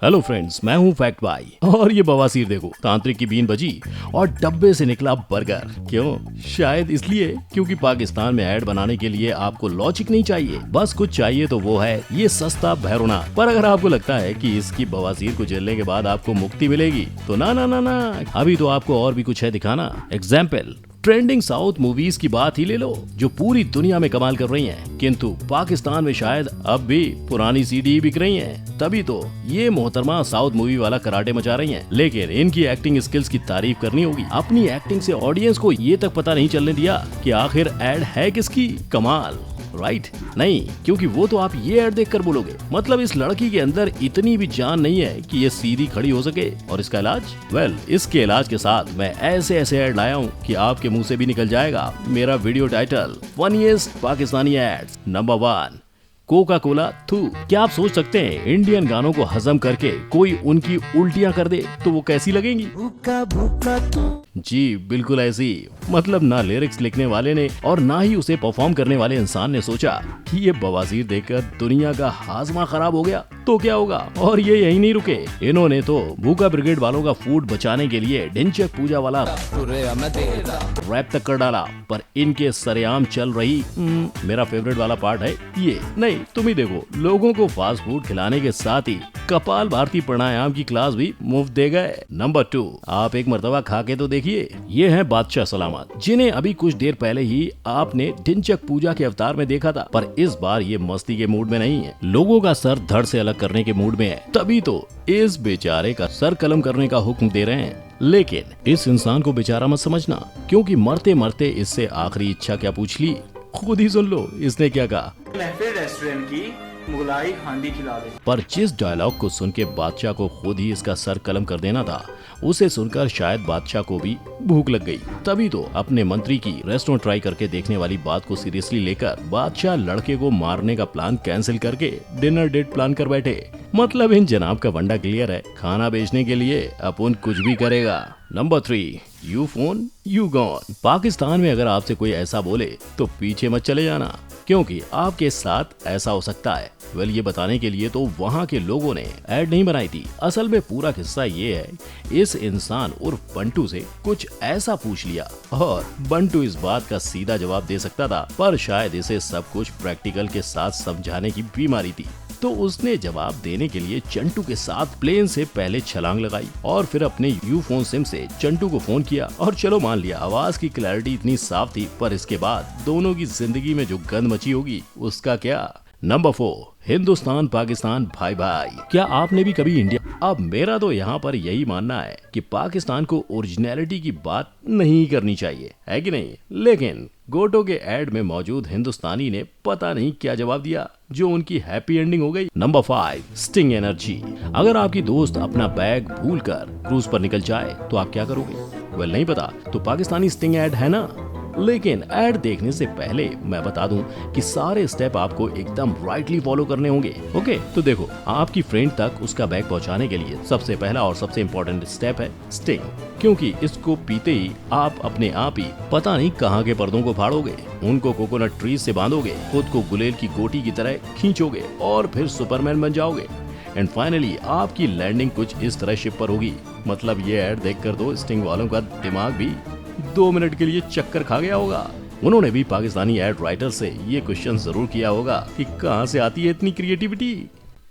Hello friends, मैं हूं fact भाई और ये बवासीर देखो, तांत्रिक की बीन बजी और डब्बे से निकला बर्गर। क्यों? शायद इसलिए क्योंकि पाकिस्तान में ऐड बनाने के लिए आपको लॉजिक नहीं चाहिए, बस कुछ चाहिए तो वो है ये सस्ता भैरोना। पर अगर आपको लगता है कि इसकी बवासीर को झेलने के बाद आपको मुक्ति मिलेगी तो ना ना ना ना, अभी तो आपको और भी कुछ है दिखाना। एग्जाम्पल, ट्रेंडिंग साउथ मूवीज की बात ही ले लो जो पूरी दुनिया में कमाल कर रही हैं, किंतु पाकिस्तान में शायद अब भी पुरानी सीडी बिक रही हैं। तभी तो ये मोहतरमा साउथ मूवी वाला कराटे मचा रही हैं। लेकिन इनकी एक्टिंग स्किल्स की तारीफ करनी होगी। अपनी एक्टिंग से ऑडियंस को ये तक पता नहीं चलने दिया कि आखिर एड है किसकी। कमाल, राइट? नहीं, क्योंकि वो तो आप ये ऐड देखकर बोलोगे। मतलब इस लड़की के अंदर इतनी भी जान नहीं है कि ये सीधी खड़ी हो सके। और इसका इलाज? इसके इलाज के साथ मैं ऐसे ऐसे ऐड लाया हूँ कि आपके मुंह से भी निकल जाएगा मेरा video title, funniest Pakistani ads. Number 1, Coca Cola थू। क्या आप सोच सकते हैं इंडियन गानों को हजम करके कोई उनकी उल्टियां कर दे तो वो कैसी लगेंगी? भूखा भूखा तू। जी बिल्कुल ऐसी। मतलब ना लिरिक्स लिखने वाले ने और ना ही उसे परफॉर्म करने वाले इंसान ने सोचा कि ये बवासीर देखकर दुनिया का हाजमा खराब हो गया तो क्या होगा। और ये यही नहीं रुके, इन्होंने तो भूखा ब्रिगेड वालों का फूड बचाने के लिए ढिंचक पूजा वाला रैप तक कर डाला। पर इनके सरेआम चल रही मेरा फेवरेट वाला पार्ट है ये। नहीं, तुम ही देखो, लोगों को फास्ट फूड खिलाने के साथ ही कपाल भारती प्राणायाम की क्लास भी मुफ्त दे गए। नंबर 2, आप एक मर्तबा खा के तो देखिए। ये है बादशाह सलामत, जिन्हें अभी कुछ देर पहले ही आपने ढिंचक पूजा के अवतार में देखा था। पर इस बार ये मस्ती के मूड में नहीं है, लोगों का सर धड़ से अलग करने के मूड में है। तभी तो इस बेचारे का सर कलम करने का हुक्म दे रहे हैं। लेकिन इस इंसान को बेचारा मत समझना, क्योंकि मरते मरते इससे आखिरी इच्छा क्या पूछ ली, खुद ही सुन लो इसने क्या कहा। रेस्टोरेंट की मुगलाई हांडी खिला दे। पर जिस डायलॉग को सुन के बादशाह को खुद ही इसका सर कलम कर देना था, उसे सुनकर शायद बादशाह को भी भूख लग गई। तभी तो अपने मंत्री की रेस्टोरेंट ट्राई करके देखने वाली बात को सीरियसली लेकर बादशाह लड़के को मारने का प्लान कैंसिल करके डिनर डेट प्लान कर बैठे। मतलब इन जनाब का वंडा क्लियर है, खाना बेचने के लिए अपन कुछ भी करेगा। Number 3, you phone you gone. Pakistan में अगर आपसे कोई ऐसा बोले तो पीछे मत चले जाना, क्योंकि आपके साथ ऐसा हो सकता है। ये बताने के लिए तो वहाँ के लोगों ने ऐड नहीं बनाई थी। असल में पूरा किस्सा ये है, इस इंसान उर्फ बंटू से कुछ ऐसा पूछ लिया और बंटू इस बात का सीधा जवाब दे सकता था, पर शायद इसे सब कुछ प्रैक्टिकल के साथ समझाने की बीमारी थी। तो उसने जवाब देने के लिए चंटू के साथ प्लेन से पहले छलांग लगाई और फिर अपने यू फोन सिम से चंटू को फोन किया। और चलो मान लिया आवाज की क्लैरिटी इतनी साफ थी, पर इसके बाद दोनों की जिंदगी में जो गंद मची होगी उसका क्या। नंबर 4, हिंदुस्तान पाकिस्तान भाई भाई। क्या आपने भी कभी इंडिया? अब मेरा तो यहाँ पर यही मानना है कि पाकिस्तान को ओरिजिनलिटी की बात नहीं करनी चाहिए, है कि नहीं? लेकिन गोटो के एड में मौजूद हिंदुस्तानी ने पता नहीं क्या जवाब दिया जो उनकी हैप्पी एंडिंग हो गई। Number 5, sting energy. अगर आपकी दोस्त अपना बैग भूलकर क्रूज पर निकल जाए तो आप क्या करोगे? नहीं पता तो पाकिस्तानी स्टिंग एड है ना। लेकिन ऐड देखने से पहले मैं बता दूं कि सारे स्टेप आपको एकदम राइटली फॉलो करने होंगे। ओके, तो देखो, आपकी फ्रेंड तक उसका बैग पहुंचाने के लिए सबसे पहला और सबसे इम्पोर्टेंट स्टेप है स्टिंग, क्योंकि इसको पीते ही आप अपने आप ही पता नहीं कहां के पर्दों को फाड़ोगे, उनको कोकोनट ट्री से बांधोगे, खुद को गुलेल की गोटी की तरह खींचोगे और फिर सुपरमैन बन जाओगे। एंड फाइनली आपकी लैंडिंग कुछ इस तरह शिप पर होगी। मतलब ये ऐड देखकर तो स्टिंग वालों का दिमाग भी 2 मिनट के लिए चक्कर खा गया होगा। उन्होंने भी पाकिस्तानी एड राइटर से ये क्वेश्चन जरूर किया होगा कि कहां से आती है इतनी क्रिएटिविटी।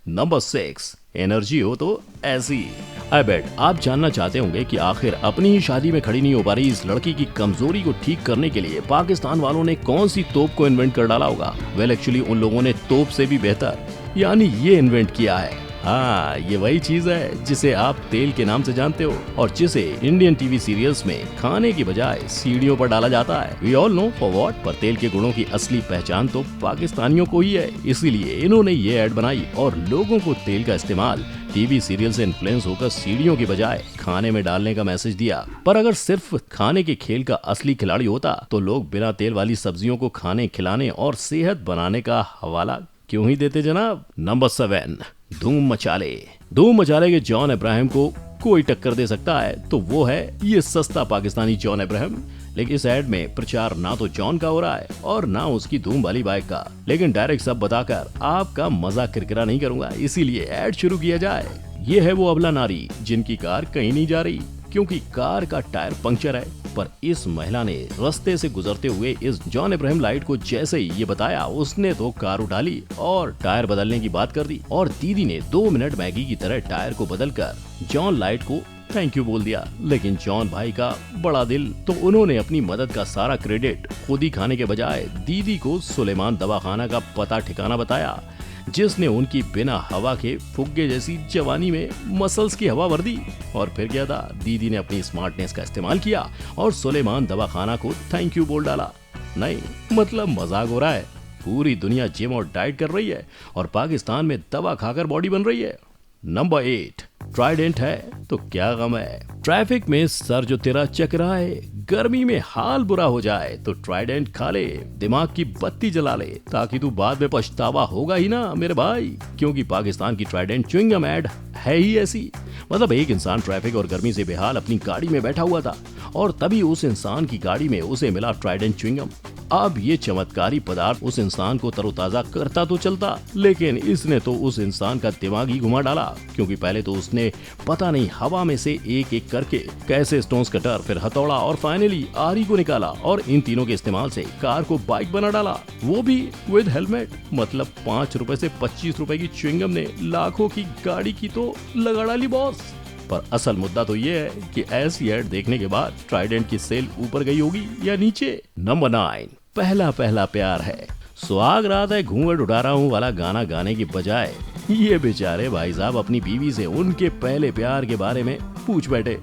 नंबर 6, एनर्जी हो तो ऐसी। आई बेट आप जानना चाहते होंगे कि आखिर अपनी ही शादी में खड़ी नहीं हो पा रही इस लड़की की कमजोरी को ठीक करने के लिए पाकिस्तान वालों ने कौन सी तोप को इन्वेंट कर डाला होगा। एक्चुअली उन लोगों ने तोप से भी बेहतर यानी ये इन्वेंट किया है। हाँ, ये वही चीज है जिसे आप तेल के नाम से जानते हो और जिसे इंडियन टीवी सीरियल्स में खाने की बजाय सीढ़ियों पर डाला जाता है। We all know for what. पर तेल के गुणों की असली पहचान तो पाकिस्तानियों को ही है, इसीलिए इन्होंने ये ऐड बनाई और लोगों को तेल का इस्तेमाल टीवी सीरियल से इन्फ्लुएंस होकर सीढ़ियों की बजाय खाने में डालने का मैसेज दिया। पर अगर सिर्फ खाने के खेल का असली खिलाड़ी होता तो लोग बिना तेल वाली सब्जियों को खाने खिलाने और सेहत बनाने का हवाला क्यों ही देते जनाब। नंबर 7, धूम मचाले। धूम मचाले के जॉन अब्राहम को कोई टक्कर दे सकता है तो वो है ये सस्ता पाकिस्तानी जॉन अब्राहम। लेकिन इस ऐड में प्रचार ना तो जॉन का हो रहा है और ना उसकी धूम वाली बाइक का। लेकिन डायरेक्ट सब बताकर आपका मजा किरकिरा नहीं करूंगा, इसीलिए ऐड शुरू किया जाए। ये है वो अबला नारी जिनकी कार कहीं नहीं जा रही क्योंकि कार का टायर पंक्चर है। पर इस महिला ने रास्ते से गुजरते हुए इस जॉन इब्राहिम लाइट को जैसे ही ये बताया, उसने तो कार उठा ली और टायर बदलने की बात कर दी। और दीदी ने 2 मिनट मैगी की तरह टायर को बदलकर जॉन लाइट को थैंक यू बोल दिया। लेकिन जॉन भाई का बड़ा दिल, तो उन्होंने अपनी मदद का सारा क्रेडिट खुद ही खाने के बजाय दीदी को सुलेमान दवाखाना का पता ठिकाना बताया, जिसने उनकी बिना हवा के फुग्गे जैसी जवानी में मसल्स की हवा भर दी। और फिर क्या था, दीदी ने अपनी स्मार्टनेस का इस्तेमाल किया और सुलेमान दवाखाना को थैंक यू बोल डाला। नहीं मतलब मजाक हो रहा है, पूरी दुनिया जिम और डाइट कर रही है और पाकिस्तान में दवा खाकर बॉडी बन रही है। नंबर 8 ट्राइडेंट है तो क्या गम है। ट्रैफिक में सर जो तेरा चकराए, गर्मी में हाल बुरा हो जाए तो ट्राइडेंट खा ले, दिमाग की बत्ती जला ले, ताकि तू बाद में पछतावा होगा ही ना मेरे भाई। क्योंकि पाकिस्तान की ट्राइडेंट च्युइंगम ऐड है ही ऐसी। मतलब एक इंसान ट्रैफिक और गर्मी से बेहाल अपनी गाड़ी में बैठा हुआ था और तभी उस इंसान की गाड़ी में उसे मिला ट्राइडेंट च्युइंगम। अब ये चमत्कारी पदार्थ उस इंसान को तरोताजा करता तो चलता, लेकिन इसने तो उस इंसान का दिमाग ही घुमा डाला। क्योंकि पहले तो उसने पता नहीं हवा में से एक एक करके कैसे स्टोन्स कटर, फिर हथौड़ा और फाइनली आरी को निकाला और इन तीनों के इस्तेमाल से कार को बाइक बना डाला, वो भी विद हेलमेट। मतलब 5 रुपए से 25 रुपए की च्युइंगम ने लाखों की गाड़ी की तो लगा डाली बॉस। पर असल मुद्दा तो ये है कि ऐसी ऐड देखने के बाद ट्राइडेंट की सेल ऊपर गई होगी या नीचे। नंबर 9 पहला पहला प्यार है। सुहाग रात है घूंघट उठा रहा हूँ वाला गाना गाने की बजाय ये बेचारे भाई साहब अपनी बीवी से उनके पहले प्यार के बारे में पूछ बैठे।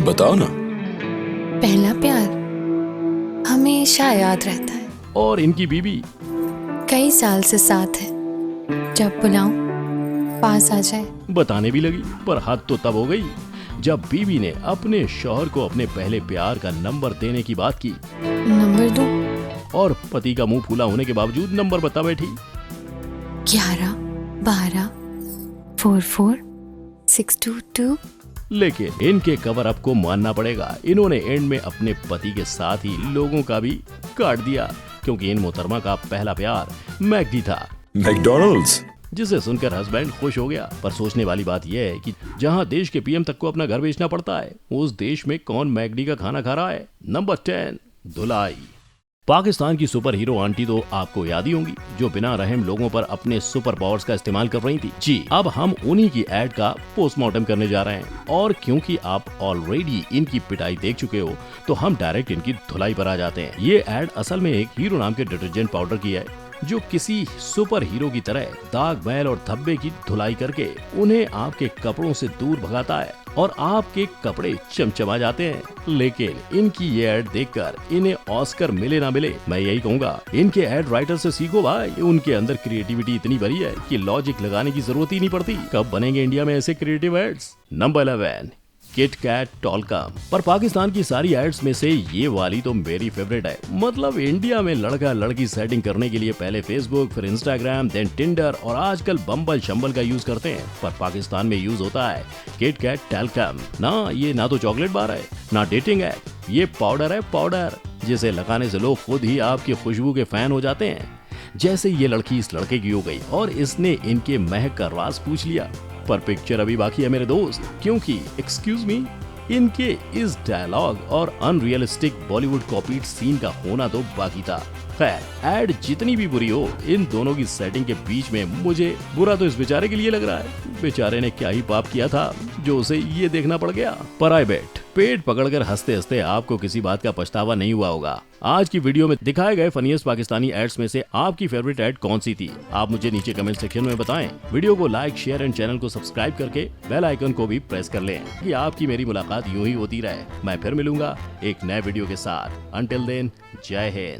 बताओ ना। पहला प्यार हमेशा याद रहता है और इनकी बीवी कई साल से साथ है, जब बुलाऊं पास आ जाए। बताने भी लगी, पर हद तो तब हो गई जब बीवी ने अपने शौहर को अपने पहले प्यार का नंबर देने की बात की। नंबर दो। और पति का मुंह फूला होने के बावजूद नंबर बता बैठी। 11 12 44 622। लेकिन इनके कवर अप को मानना पड़ेगा, इन्होंने एंड में अपने पति के साथ ही लोगों का भी काट दिया। क्योंकि इन मोहतरमा का पहला प्यार मैकडी था, मैकडॉनल्ड्स। जिसे सुनकर हस्बैंड खुश हो गया। पर सोचने वाली बात यह है कि जहां देश के पीएम तक को अपना घर बेचना पड़ता है, उस देश में कौन मैकडी का खाना खा रहा है। नंबर 10 धुलाई। पाकिस्तान की सुपर हीरो आंटी तो आपको याद ही होंगी, जो बिना रहम लोगों पर अपने सुपर पावर्स का इस्तेमाल कर रही थी। जी अब हम उन्हीं की एड का पोस्टमार्टम करने जा रहे हैं। और क्योंकि आप ऑलरेडी इनकी पिटाई देख चुके हो, तो हम डायरेक्ट इनकी धुलाई पर आ जाते हैं। ये एड असल में एक हीरो नाम के डिटर्जेंट पाउडर की है, जो किसी सुपर हीरो की तरह दाग मैल और धब्बे की धुलाई करके उन्हें आपके कपड़ों से दूर भगाता है और आपके कपड़े चमचमा जाते हैं। लेकिन इनकी ये ऐड देखकर इन्हें ऑस्कर मिले ना मिले, मैं यही कहूँगा इनके ऐड राइटर से सीखो भाई। उनके अंदर क्रिएटिविटी इतनी भरी है कि लॉजिक लगाने की जरूरत ही नहीं पड़ती। कब बनेंगे इंडिया में ऐसे creative ads. Number 11 Kit Cat talcum. पर पाकिस्तान की सारी एड्स में से ये वाली तो मेरी फेवरेट है। मतलब इंडिया में लड़का लड़की सेटिंग करने के लिए पहले फेसबुक, फिर इंस्टाग्राम, देन टिंडर और आजकल बम्बल शंबल का यूज करते हैं। पर पाकिस्तान में यूज होता है किट कैट टॉलकम। ना ये ना तो चॉकलेट बार है ना डेटिंग ऐप, ये पाउडर है पाउडर, जिसे लगाने से लोग खुद ही आपकी खुशबू के फैन हो जाते हैं। जैसे ये लड़की इस लड़के की हो गई और इसने इनके महक का राज पूछ लिया। पर पिक्चर अभी बाकी है मेरे दोस्त, क्योंकि एक्सक्यूज मी, इनके इस डायलॉग और अनरियलिस्टिक बॉलीवुड कॉपीड सीन का होना तो बाकी था। खैर एड जितनी भी बुरी हो, इन दोनों की सेटिंग के बीच में मुझे बुरा तो इस बेचारे के लिए लग रहा है। बेचारे ने क्या ही पाप किया था जो उसे ये देखना पड़ गया। पर आई बेट पेट पकड़कर हंसते हंसते आपको किसी बात का पछतावा नहीं हुआ होगा। आज की वीडियो में दिखाए गए फनीएस्ट पाकिस्तानी एड्स में से आपकी फेवरेट एड कौन सी थी, आप मुझे नीचे कमेंट सेक्शन में बताएं। वीडियो को लाइक, शेयर एंड चैनल को सब्सक्राइब करके बेल आइकन को भी प्रेस कर लें कि आपकी मेरी मुलाकात यूं ही होती रहे। मैं फिर मिलूंगा एक नए वीडियो के साथ। अंटिल देन जय हिंद।